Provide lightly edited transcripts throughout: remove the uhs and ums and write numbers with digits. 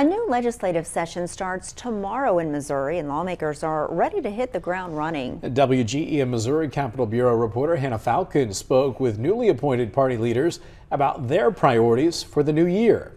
A new legislative session starts tomorrow in Missouri, and lawmakers are ready to hit the ground running. WGEM Missouri Capitol Bureau reporter Hannah Falcon spoke with newly appointed party leaders about their priorities for the new year.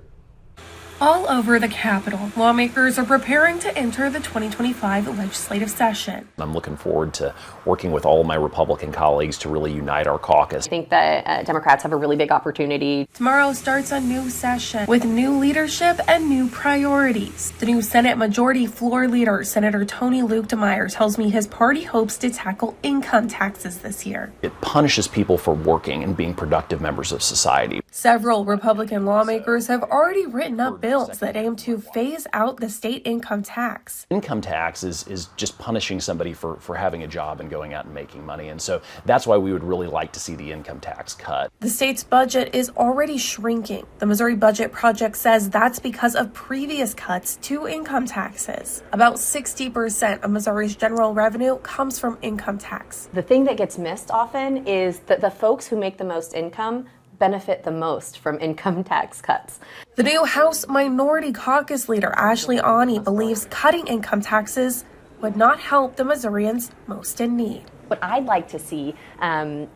All over the Capitol, lawmakers are preparing to enter the 2025 legislative session. I'm looking forward to working with all of my Republican colleagues to really unite our caucus. I think that Democrats have a really big opportunity. Tomorrow starts a new session with new leadership and new priorities. The new Senate Majority Floor Leader, Senator Tony Luke DeMeyer, tells me his party hopes to tackle income taxes this year. It punishes people for working and being productive members of society. Several Republican lawmakers have already written up bills that aim to phase out the state income tax. Income tax is just punishing somebody for having a job and going out and making money. And so that's why we would really like to see the income tax cut. The state's budget is already shrinking. The Missouri Budget Project says that's because of previous cuts to income taxes. About 60% of Missouri's general revenue comes from income tax. The thing that gets missed often is that the folks who make the most income benefit the most from income tax cuts. The new House Minority Caucus leader, Ashley Ani, believes cutting income taxes would not help the Missourians most in need. What I'd like to see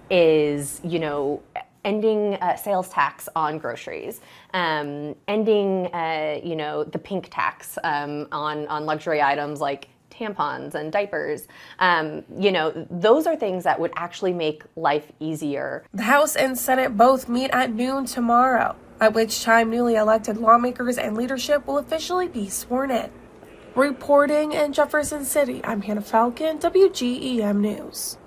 is, ending sales tax on groceries, ending, the pink tax on luxury items like tampons and diapers. Those are things that would actually make life easier. The House and Senate both meet at noon tomorrow, at which time newly elected lawmakers and leadership will officially be sworn in. Reporting in Jefferson City, I'm Hannah Falcon, WGEM News.